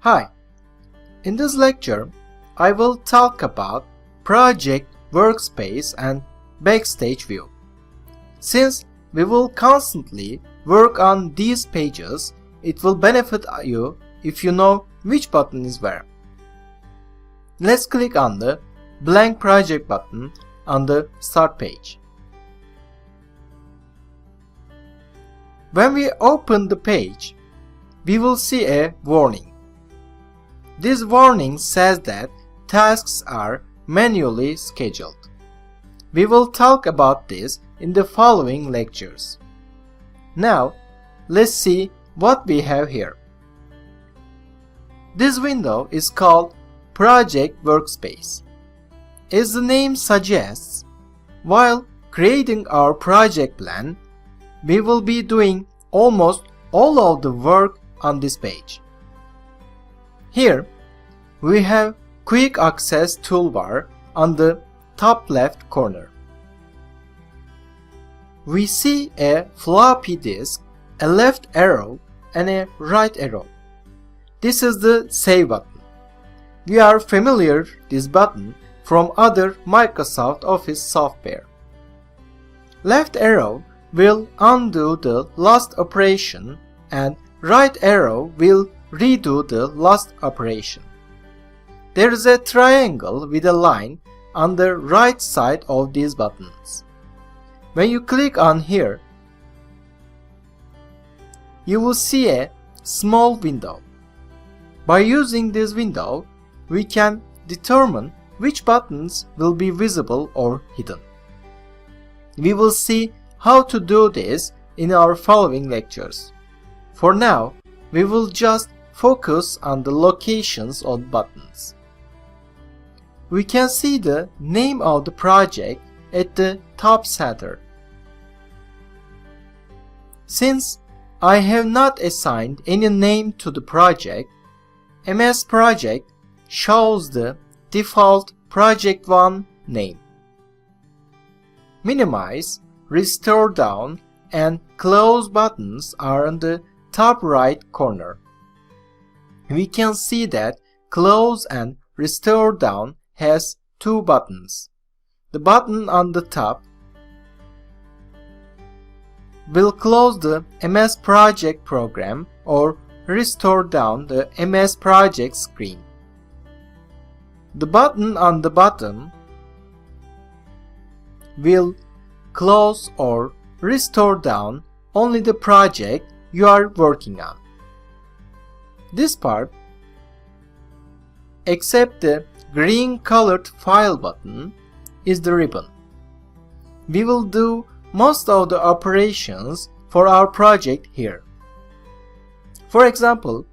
Hi, in this lecture, I will talk about project, workspace and backstage view. Since we will constantly work on these pages, it will benefit you if you know which button is where. Let's click on the blank project button on the start page. When we open the page, we will see a warning. This warning says that tasks are manually scheduled. We will talk about this in the following lectures. Now, let's see what we have here. This window is called Project Workspace. As the name suggests, while creating our project plan, we will be doing almost all of the work on this page. Here, we have Quick Access toolbar on the top left corner. We see a floppy disk, a left arrow, and a right arrow. This is the Save button. We are familiar with this button from other Microsoft Office software. Left arrow will undo the last operation and right arrow will redo the last operation. There is a triangle with a line on the right side of these buttons. When you click on here, you will see a small window. By using this window, we can determine which buttons will be visible or hidden. We will see how to do this in our following lectures. For now, we will just focus on the locations of buttons. We can see the name of the project at the top center. Since I have not assigned any name to the project, MS Project shows the default Project 1 name. Minimize, Restore Down, and Close buttons are on the top right corner. We can see that Close and Restore Down has two buttons. The button on the top will close the MS Project program or restore down the MS Project screen. The button on the bottom will close or restore down only the project you are working on. This part, except the green colored File button, is the ribbon. We will do most of the operations for our project here. For example,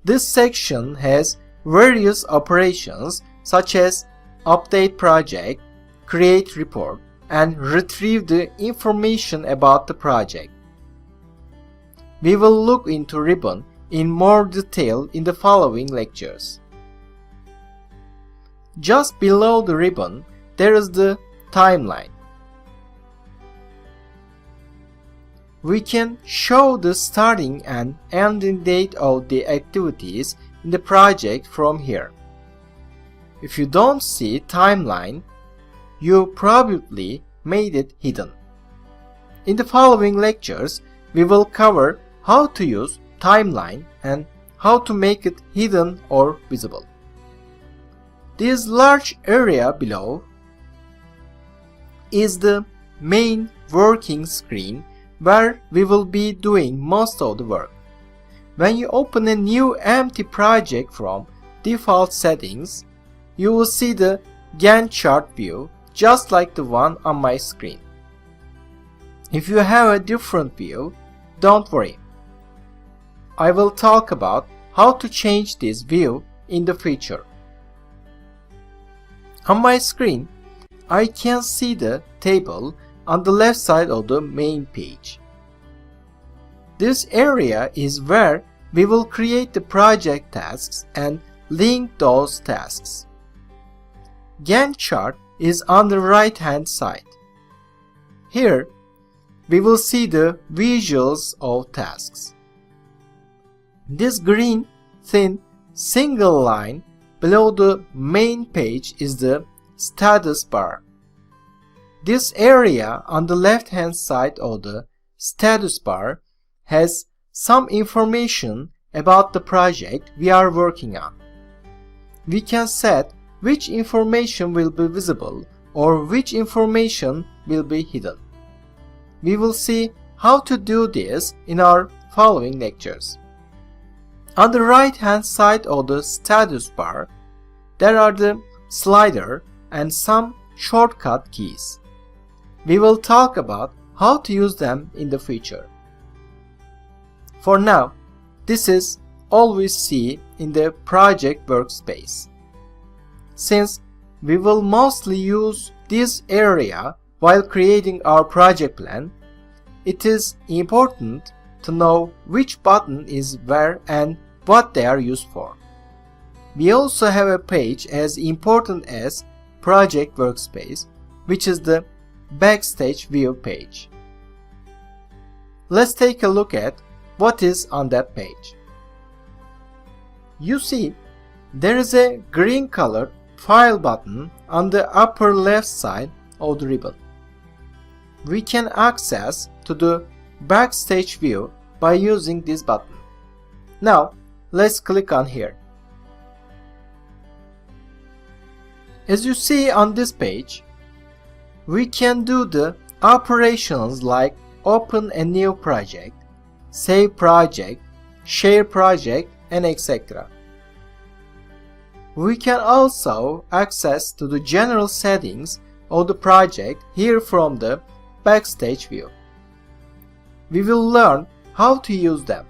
this section has various operations such as update project, create report, and retrieve the information about the project. We will look into ribbon in more detail in the following lectures. Just below the ribbon, there is the timeline. We can show the starting and ending date of the activities in the project from here. If you don't see timeline, you probably made it hidden. In the following lectures, we will cover how to use timeline and how to make it hidden or visible. This large area below is the main working screen where we will be doing most of the work. When you open a new empty project from default settings, you will see the Gantt chart view just like the one on my screen. If you have a different view, don't worry. I will talk about how to change this view in the future. On my screen, I can see the table on the left side of the main page. This area is where we will create the project tasks and link those tasks. Gantt chart is on the right hand side. Here, we will see the visuals of tasks. This green thin single line below the main page is the status bar. This area on the left-hand side of the status bar has some information about the project we are working on. We can set which information will be visible or which information will be hidden. We will see how to do this in our following lectures. On the right-hand side of the status bar, there are the slider and some shortcut keys. We will talk about how to use them in the future. For now, this is all we see in the project workspace. Since we will mostly use this area while creating our project plan, it is important to know which button is where and what they are used for. We also have a page as important as Project Workspace, which is the Backstage View page. Let's take a look at what is on that page. You see, there is a green colored File button on the upper left side of the ribbon. We can access to the Backstage View by using this button. Now, let's click on here. As you see on this page, we can do the operations like open a new project, save project, share project, and etc. We can also access to the general settings of the project here from the Backstage View. We will learn how to use them.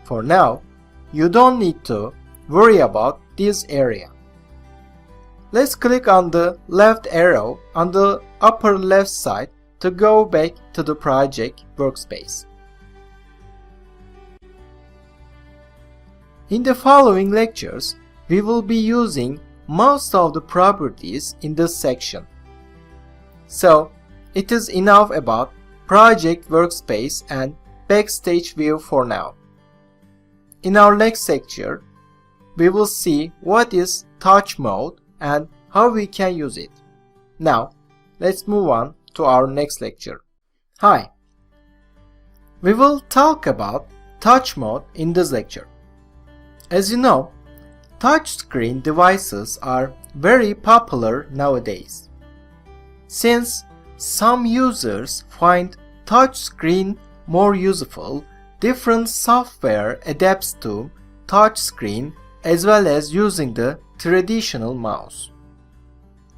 For now, you don't need to worry about this area. Let's click on the left arrow on the upper left side to go back to the project workspace. In the following lectures, we will be using most of the properties in this section. So, it is enough about Project Workspace and Backstage View for now. In our next lecture, we will see what is Touch Mode and how we can use it. Now, let's move on to our next lecture. Hi! We will talk about Touch Mode in this lecture. As you know, touchscreen devices are very popular nowadays. Since some users find touchscreen more useful, different software adapts to touchscreen as well as using the traditional mouse.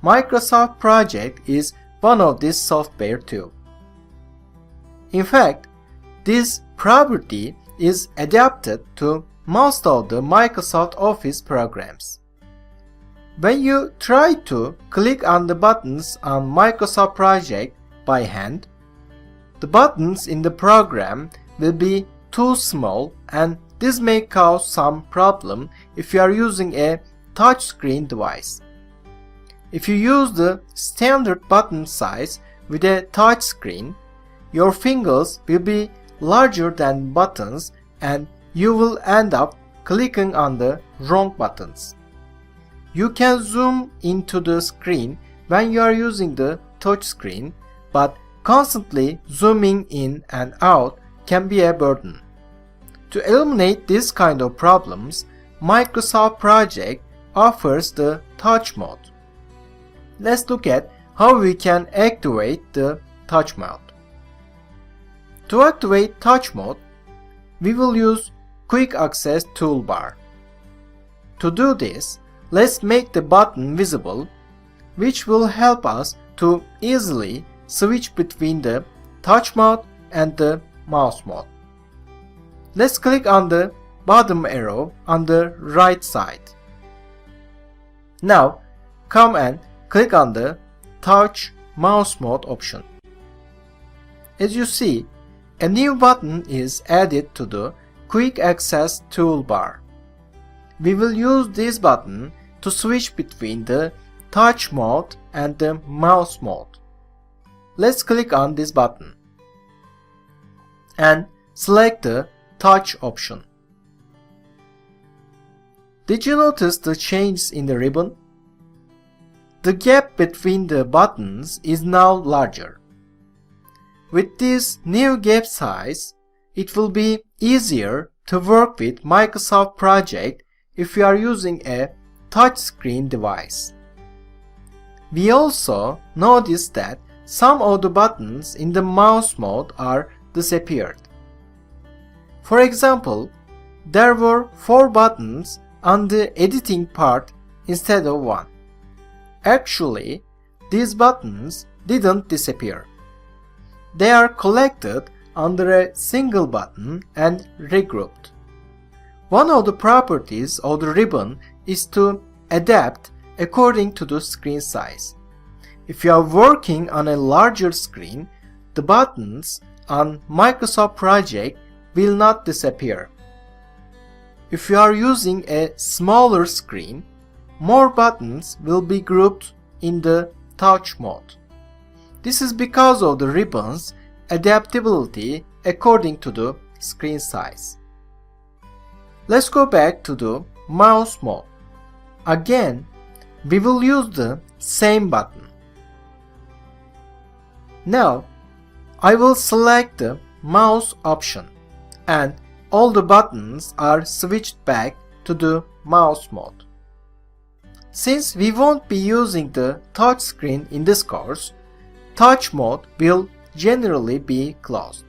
Microsoft Project is one of these software too. In fact, this property is adapted to most of the Microsoft Office programs. When you try to click on the buttons on Microsoft Project by hand, the buttons in the program will be too small, and this may cause some problem if you are using a touchscreen device. If you use the standard button size with a touchscreen, your fingers will be larger than buttons and you will end up clicking on the wrong buttons. You can zoom into the screen when you are using the touchscreen, but constantly zooming in and out can be a burden. To eliminate this kind of problems, Microsoft Project offers the Touch Mode. Let's look at how we can activate the Touch Mode. To activate Touch Mode, we will use Quick Access Toolbar. To do this, let's make the button visible, which will help us to easily switch between the Touch Mode and the Mouse Mode. Let's click on the bottom arrow on the right side. Now, come and click on the Touch Mouse Mode option. As you see, a new button is added to the Quick Access Toolbar. We will use this button to switch between the Touch Mode and the Mouse Mode. Let's click on this button and select the Touch option. Did you notice the changes in the ribbon? The gap between the buttons is now larger. With this new gap size, it will be easier to work with Microsoft Project if you are using a touchscreen device. We also noticed that some of the buttons in the mouse mode are disappeared. For example, there were 4 buttons on the editing part instead of 1. Actually, these buttons didn't disappear. They are collected under a single button and regrouped. One of the properties of the ribbon is to adapt according to the screen size. If you are working on a larger screen, the buttons on Microsoft Project will not disappear. If you are using a smaller screen, more buttons will be grouped in the touch mode. This is because of the ribbon's adaptability according to the screen size. Let's go back to the mouse mode. Again, we will use the same button. Now, I will select the mouse option and all the buttons are switched back to the mouse mode. Since we won't be using the touch screen in this course, touch mode will generally be closed.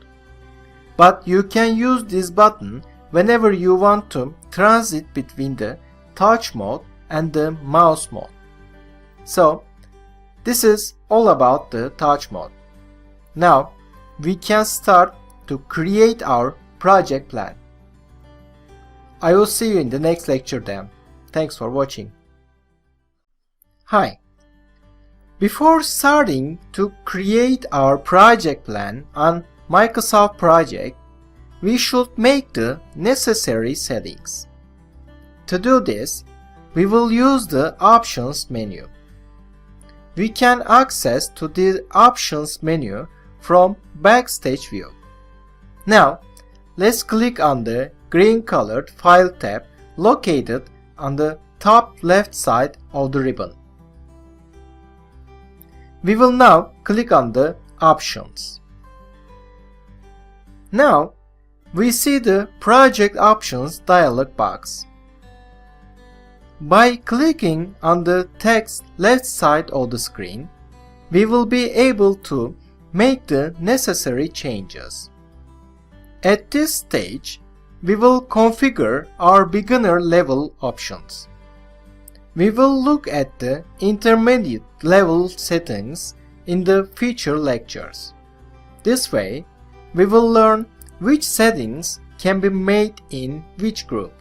But you can use this button whenever you want to transit between the touch mode and the mouse mode. So, this is all about the touch mode. Now, we can start to create our project plan. I will see you in the next lecture then. Thanks for watching. Hi. Before starting to create our project plan on Microsoft Project, we should make the necessary settings. To do this, we will use the Options menu. We can access to the Options menu from Backstage view. Now, let's click on the green colored File tab located on the top left side of the ribbon. We will now click on the Options. Now, we see the Project Options dialog box. By clicking on the text left side of the screen, we will be able to make the necessary changes. At this stage, we will configure our beginner level options. We will look at the intermediate level settings in the future lectures. This way, we will learn which settings can be made in which group.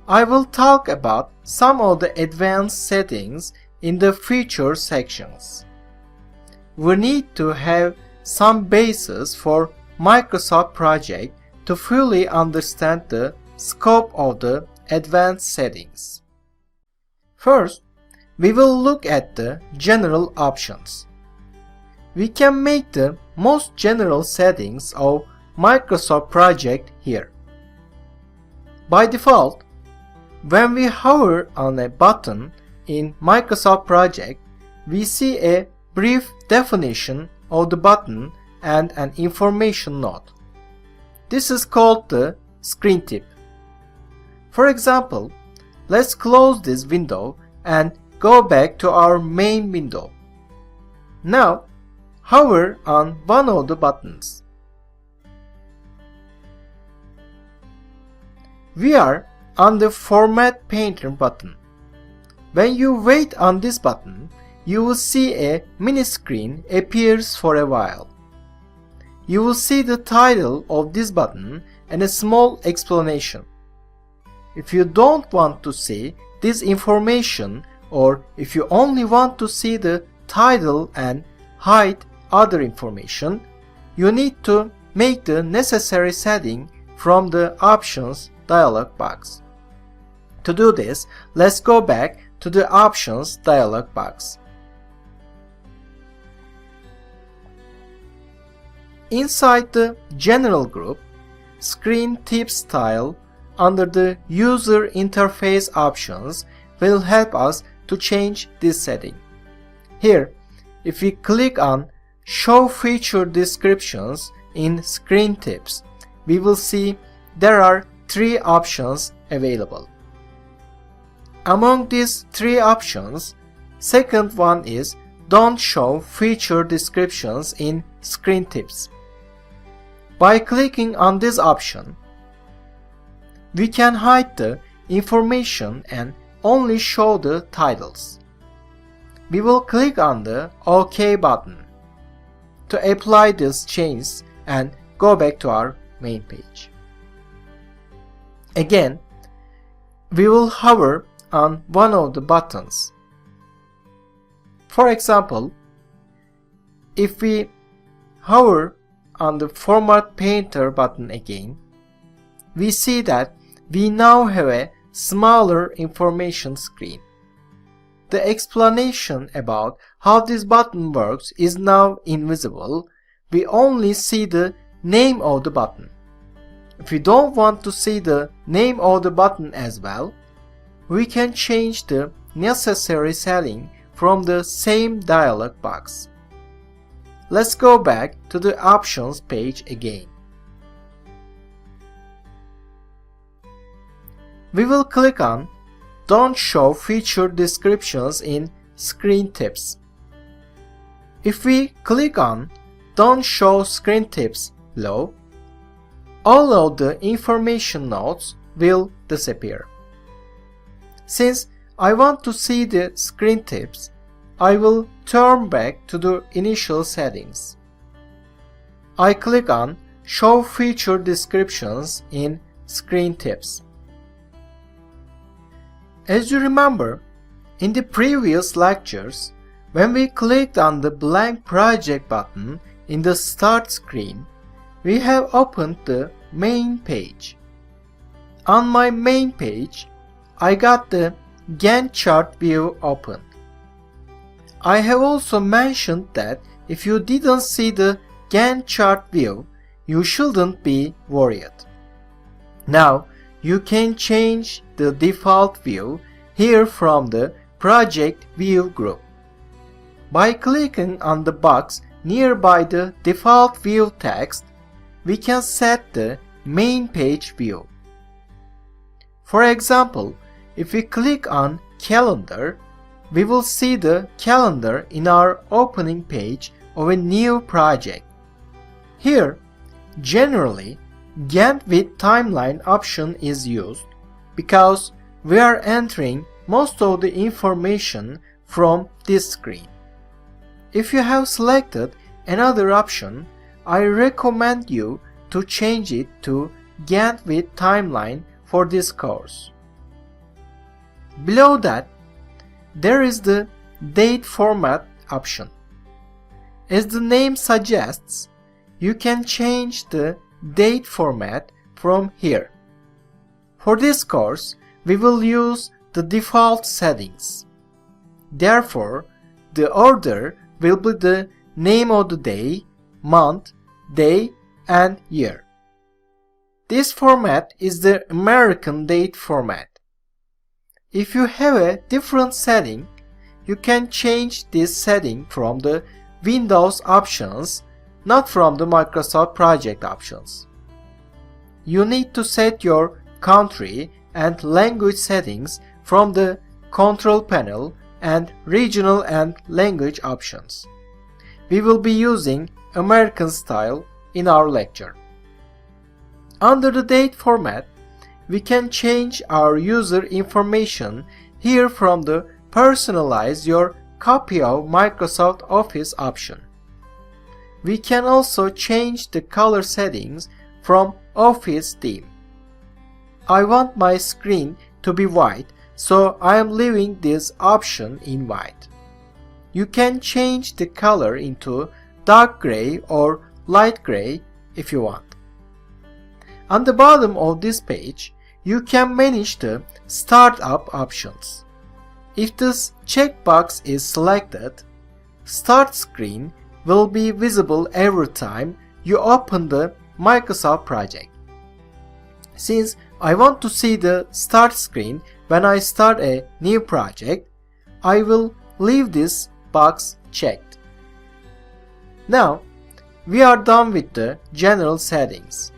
I will talk about some of the advanced settings in the future sections. We need to have some basis for Microsoft Project to fully understand the scope of the advanced settings. First, we will look at the general options. We can make the most general settings of Microsoft Project here. By default, when we hover on a button in Microsoft Project, we see a brief definition of the button and an information note. This is called the screen tip. For example, let's close this window and go back to our main window. Now, hover on one of the buttons. We are on the Format Painter button. When you wait on this button, you will see a mini screen appears for a while. You will see the title of this button and a small explanation. If you don't want to see this information, or if you only want to see the title and hide other information, you need to make the necessary setting from the Options dialog box. To do this, let's go back to the Options dialog box. Inside the General group, Screen Tip Style under the User Interface options will help us to change this setting. Here, if we click on Show Feature Descriptions in Screen Tips, we will see there are 3 options available. Among these 3 options, second one is Don't Show Feature Descriptions in Screen Tips. By clicking on this option, we can hide the information and only show the titles. We will click on the OK button to apply this change and go back to our main page. Again, we will hover on one of the buttons. For example, if we hover on the Format Painter button again, we see that we now have a smaller information screen. The explanation about how this button works is now invisible. We only see the name of the button. If we don't want to see the name of the button as well, we can change the necessary setting from the same dialog box. Let's go back to the Options page again. We will click on Don't Show Feature Descriptions in Screen Tips. If we click on Don't Show Screen Tips below, all of the information nodes will disappear. Since I want to see the screen tips, I will turn back to the initial settings. I click on Show Feature Descriptions in Screen Tips. As you remember, in the previous lectures, when we clicked on the blank project button in the Start screen, we have opened the main page. On my main page, I got the Gantt chart view open. I have also mentioned that if you didn't see the Gantt chart view, you shouldn't be worried. Now, you can change the default view here from the Project View group. By clicking on the box nearby the default view text, we can set the main page view. For example, if we click on Calendar, we will see the calendar in our opening page of a new project. Here, generally, Gantt with Timeline option is used because we are entering most of the information from this screen. If you have selected another option, I recommend you to change it to Gantt with Timeline for this course. Below that, there is the Date Format option. As the name suggests, you can change the date format from here. For this course, we will use the default settings. Therefore, the order will be the name of the day, month, day, and year. This format is the American date format. If you have a different setting, you can change this setting from the Windows options, not from the Microsoft Project options. You need to set your country and language settings from the Control Panel and Regional and Language options. We will be using American style in our lecture. Under the date format, we can change our user information here from the Personalize Your Copy of Microsoft Office option. We can also change the color settings from Office theme. I want my screen to be white, so I am leaving this option in white. You can change the color into dark gray or light gray if you want. On the bottom of this page, you can manage the Startup options. If this checkbox is selected, Start screen will be visible every time you open the Microsoft project. Since I want to see the start screen when I start a new project, I will leave this box checked. Now, we are done with the general settings.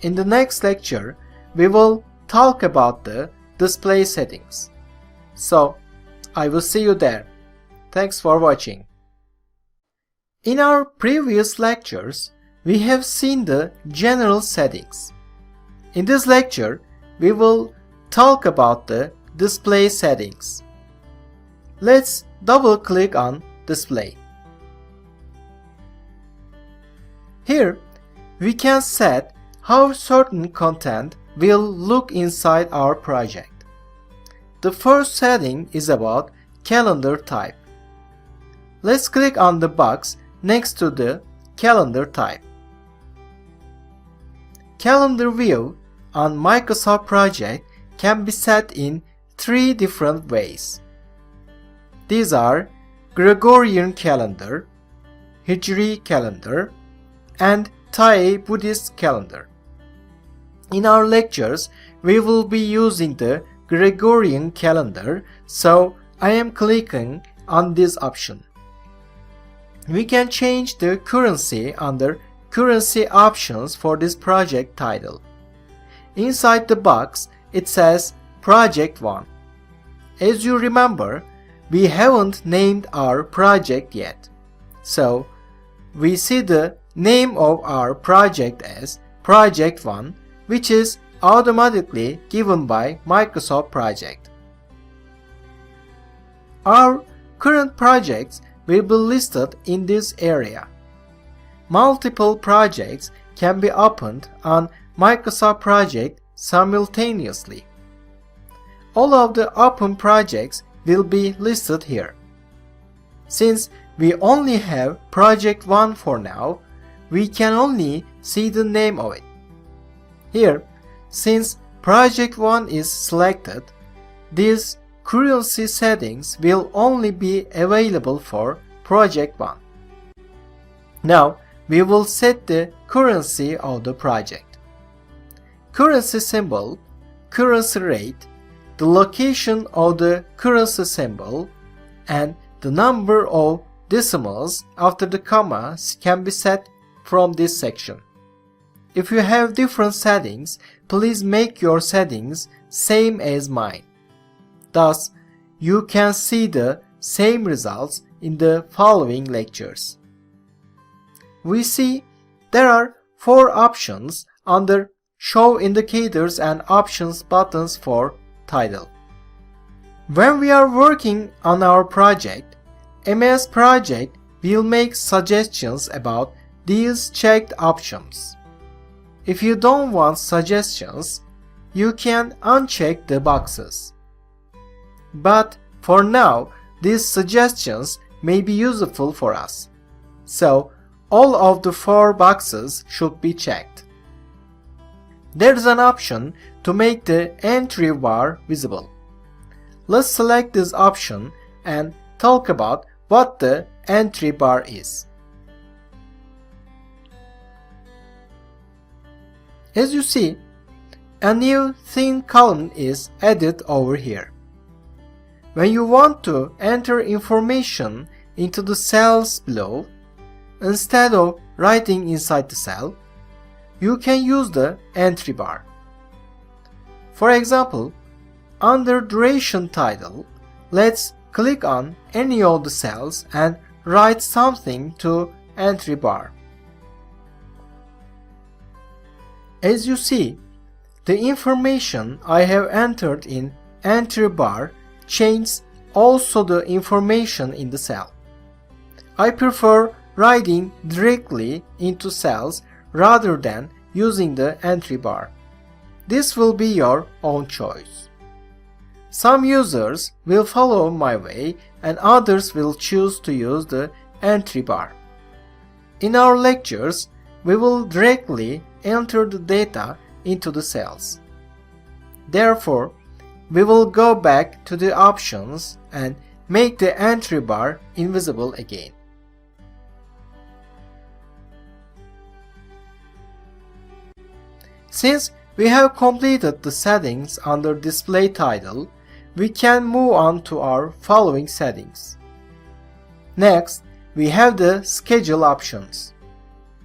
In the next lecture, we will talk about the display settings. So, I will see you there. Thanks for watching. In our previous lectures, we have seen the general settings. In this lecture, we will talk about the display settings. Let's double click on display. Here, we can set how certain content will look inside our project. The first setting is about calendar type. Let's click on the box next to the calendar type. Calendar view on Microsoft Project can be set in 3 different ways. These are Gregorian calendar, Hijri calendar, and Thai Buddhist calendar. In our lectures, we will be using the Gregorian calendar, so I am clicking on this option. We can change the currency under Currency Options for this project title. Inside the box, it says Project 1. As you remember, we haven't named our project yet. So, we see the name of our project as Project 1, which is automatically given by Microsoft Project. Our current projects will be listed in this area. Multiple projects can be opened on Microsoft Project simultaneously. All of the open projects will be listed here. Since we only have Project 1 for now, we can only see the name of it. Here, since Project 1 is selected, these currency settings will only be available for Project 1. Now, we will set the currency of the project. Currency symbol, currency rate, the location of the currency symbol, and the number of decimals after the comma can be set from this section. If you have different settings, please make your settings same as mine. Thus, you can see the same results in the following lectures. We see there are 4 options under Show Indicators and Options buttons for title. When we are working on our project, MS Project will make suggestions about these checked options. If you don't want suggestions, you can uncheck the boxes. But for now, these suggestions may be useful for us. So, all of the 4 boxes should be checked. There is an option to make the entry bar visible. Let's select this option and talk about what the entry bar is. As you see, a new thin column is added over here. When you want to enter information into the cells below, instead of writing inside the cell, you can use the entry bar. For example, under Duration title, let's click on any of the cells and write something to entry bar. As you see, the information I have entered in entry bar changes also the information in the cell. I prefer writing directly into cells rather than using the entry bar. This will be your own choice. Some users will follow my way and others will choose to use the entry bar. In our lectures, we will directly enter the data into the cells. Therefore, we will go back to the options and make the entry bar invisible again. Since We have completed the settings under display title. We can move on to our following settings. Next, we have the schedule options.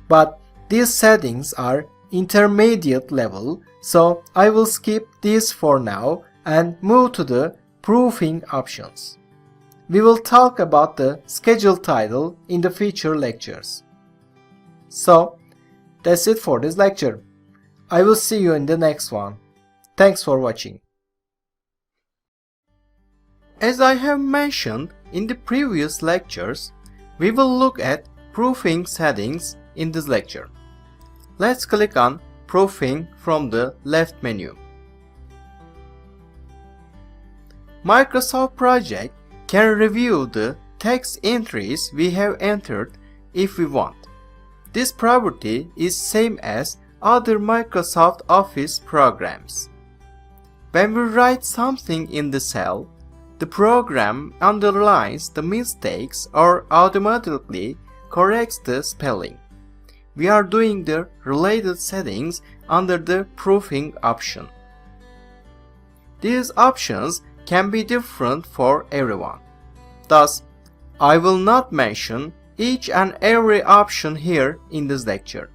But these settings are intermediate level, so I will skip these for now and move to the proofing options. We will talk about the schedule title in the future lectures. So, that's it for this lecture. I will see you in the next one. Thanks for watching. As I have mentioned in the previous lectures, we will look at proofing settings in this lecture. Let's click on Proofing from the left menu. Microsoft Project can review the text entries we have entered if we want. This property is same as other Microsoft Office programs. When we write something in the cell, the program underlines the mistakes or automatically corrects the spelling. We are doing the related settings under the proofing option. These options can be different for everyone. Thus, I will not mention each and every option here in this lecture.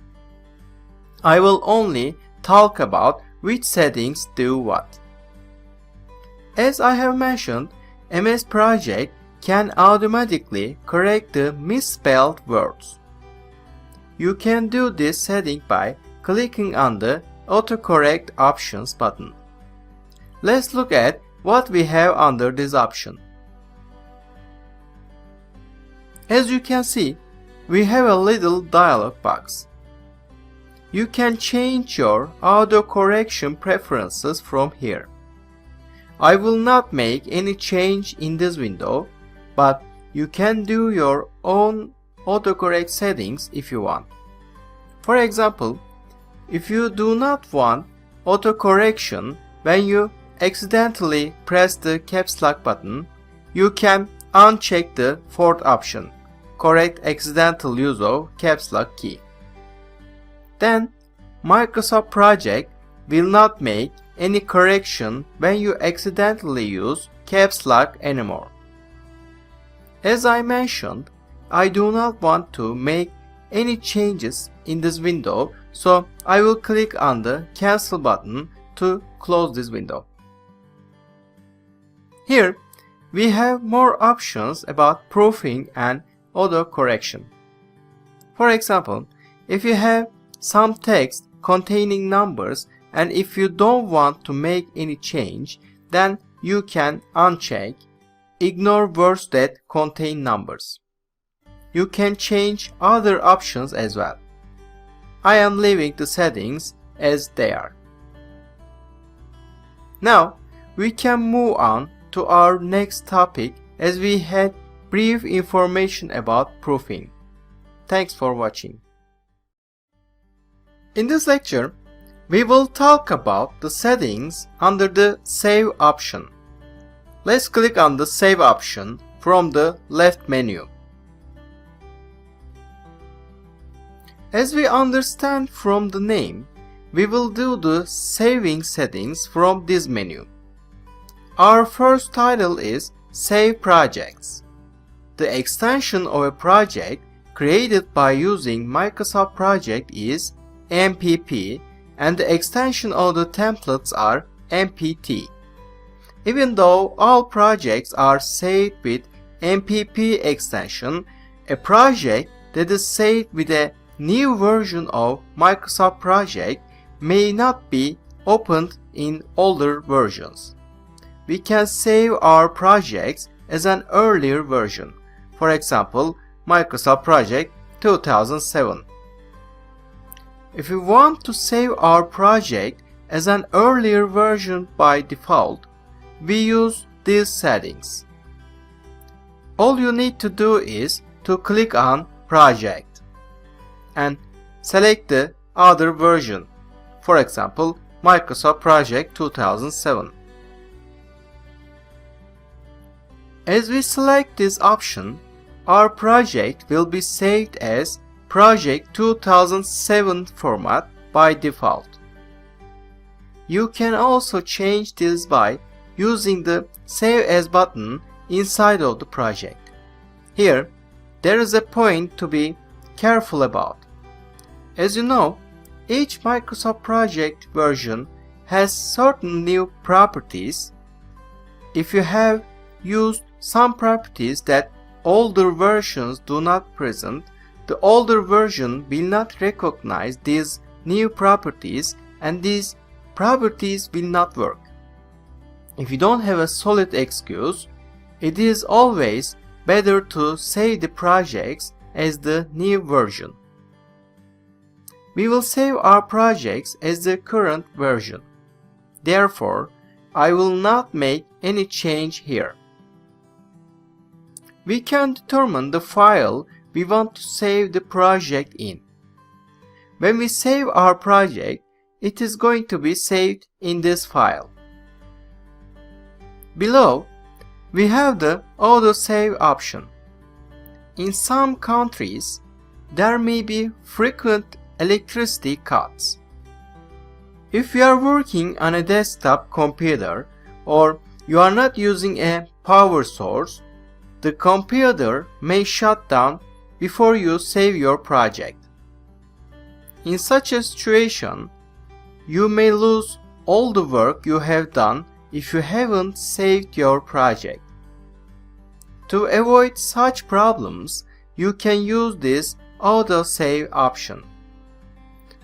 I will only talk about which settings do what. As I have mentioned, MS Project can automatically correct the misspelled words. You can do this setting by clicking on the Autocorrect Options button. Let's look at what we have under this option. As you can see, we have a little dialog box. You can change your autocorrection preferences from here. I will not make any change in this window, but you can do your own autocorrect settings if you want. For example, if you do not want autocorrection when you accidentally press the caps lock button, you can uncheck the fourth option, correct accidental use of caps lock key. Then, Microsoft Project will not make any correction when you accidentally use caps lock anymore. As I mentioned, I do not want to make any changes in this window, so I will click on the cancel button to close this window. Here, we have more options about proofing and autocorrection. For example, if you have some text containing numbers and if you don't want to make any change, then you can uncheck Ignore words that contain numbers. You can change other options as well. I am leaving the settings as they are. Now, we can move on to our next topic as we had brief information about proofing. Thanks for watching. In this lecture, we will talk about the settings under the Save option. Let's click on the Save option from the left menu. As we understand from the name, we will do the saving settings from this menu. Our first title is Save Projects. The extension of a project created by using Microsoft Project is MPP, and the extension of the templates are MPT. Even though all projects are saved with MPP extension, a project that is saved with a new version of Microsoft Project may not be opened in older versions. We can save our projects as an earlier version, for example, Microsoft Project 2007. If we want to save our project as an earlier version by default, we use these settings. All you need to do is to click on Project and select the other version, for example, Microsoft Project 2007. As we select this option, our project will be saved as Project 2007 format by default. You can also change this by using the Save As button inside of the project. Here, there is a point to be careful about. As you know, each Microsoft project version has certain new properties. If you have used some properties that older versions do not present, the older version will not recognize these new properties and these properties will not work. If you don't have a solid excuse, it is always better to save the projects as the new version. We will save our projects as the current version. Therefore, I will not make any change here. We can determine the file we want to save the project in. When we save our project, it is going to be saved in this file. Below, we have the autosave option. In some countries, there may be frequent electricity cuts. If you are working on a desktop computer or you are not using a power source, the computer may shut down before you save your project. In such a situation, you may lose all the work you have done if you haven't saved your project. To avoid such problems, you can use this autosave option.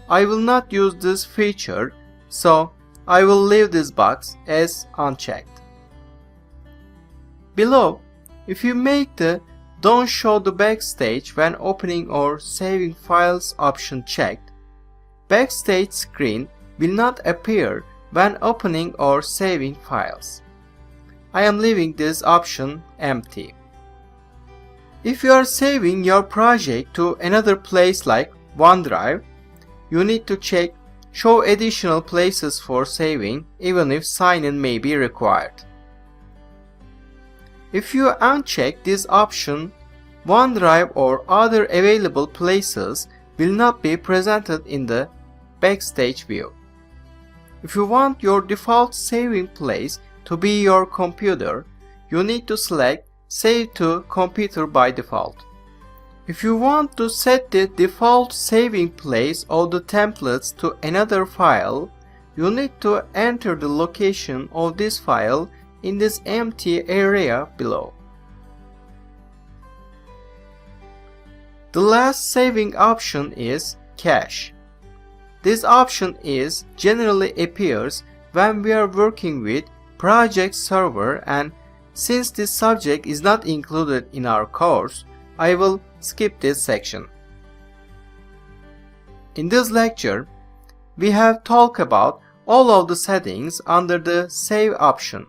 I will not use this feature, so I will leave this box as unchecked. Below, if you make the Don't show the backstage when opening or saving files option checked, backstage screen will not appear when opening or saving files. I am leaving this option empty. If you are saving your project to another place like OneDrive, you need to check Show additional places for saving even if sign-in may be required. If you uncheck this option, OneDrive or other available places will not be presented in the Backstage view. If you want your default saving place to be your computer, you need to select Save to Computer by default. If you want to set the default saving place of the templates to another file, you need to enter the location of this file in this empty area below. The last saving option is Cache. This option generally appears when we are working with Project Server, and since this subject is not included in our course, I will skip this section. In this lecture, we have talked about all of the settings under the Save option.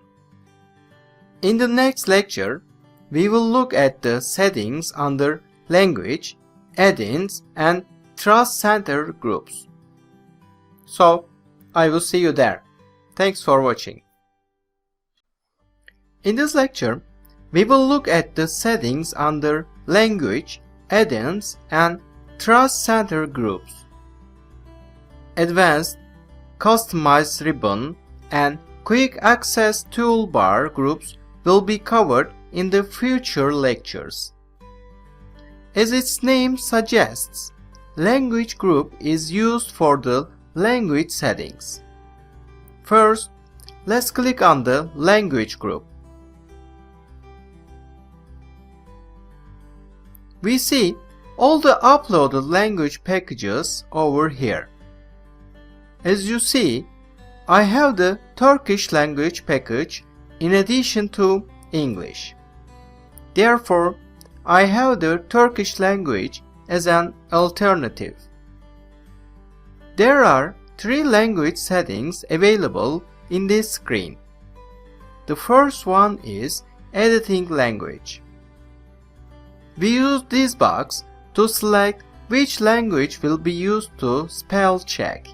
In the next lecture, we will look at the settings under Language, Add-ins, and Trust Center groups. So, I will see you there. Thanks for watching. In this lecture, we will look at the settings under Language, Add-ins, and Trust Center groups. Advanced, Customized Ribbon, and Quick Access Toolbar groups will be covered in the future lectures. As its name suggests, Language group is used for the language settings. First, let's click on the Language group. We see all the uploaded language packages over here. As you see, I have the Turkish language package in addition to English. Therefore, I have the Turkish language as an alternative. There are 3 language settings available in this screen. The first one is Editing Language. We use this box to select which language will be used to spell check.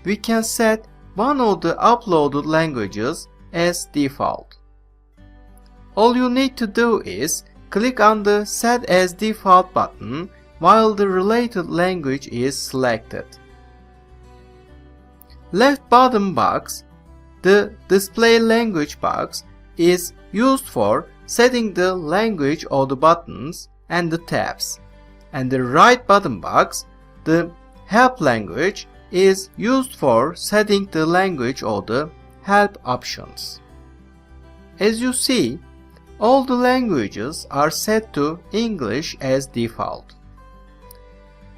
We can set one of the uploaded languages as default. All you need to do is click on the Set as Default button while the related language is selected. left bottom box, the display language box, is used for setting the language of the buttons and the tabs, and the right bottom box, the help language, is used for setting the language of the help options. As you see, all the languages are set to English as default.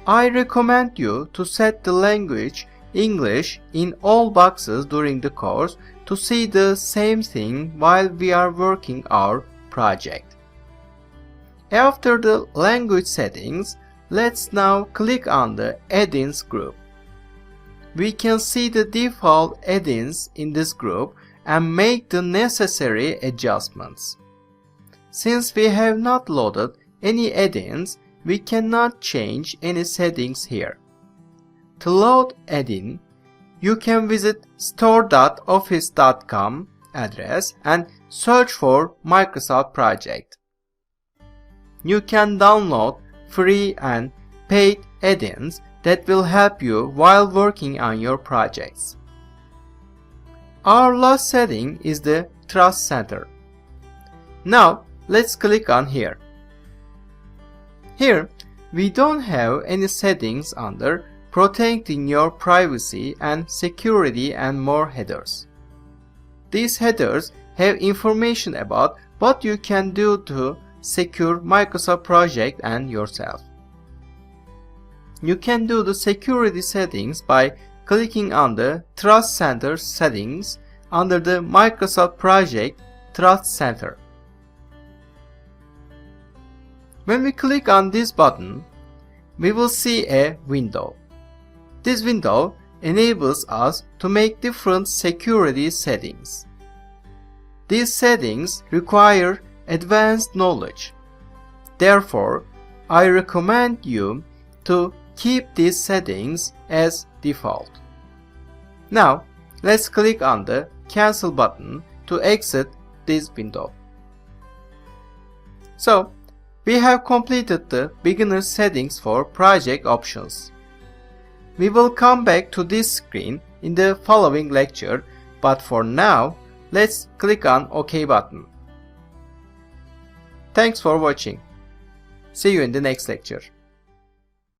I recommend you to set the language English in all boxes during the course to see the same thing while we are working our project. After the language settings, let's now click on the Add-ins group. We can see the default add-ins in this group and make the necessary adjustments. Since we have not loaded any add-ins, we cannot change any settings here. To load add-in, you can visit store.office.com address and search for Microsoft Project. You can download free and paid add-ins that will help you while working on your projects. Our last setting is the Trust Center. Now let's click on here. Here we don't have any settings under protecting your privacy and security and more headers. These headers have information about what you can do to secure Microsoft Project and yourself. You can do the security settings by clicking on the Trust Center settings under the Microsoft Project Trust Center. When we click on this button, we will see a window. This window enables us to make different security settings. These settings require advanced knowledge. Therefore, I recommend you to keep these settings as default. Now, let's click on the Cancel button to exit this window. So, we have completed the beginner settings for project options. We will come back to this screen in the following lecture, but for now, let's click on OK button. Thanks for watching. See you in the next lecture.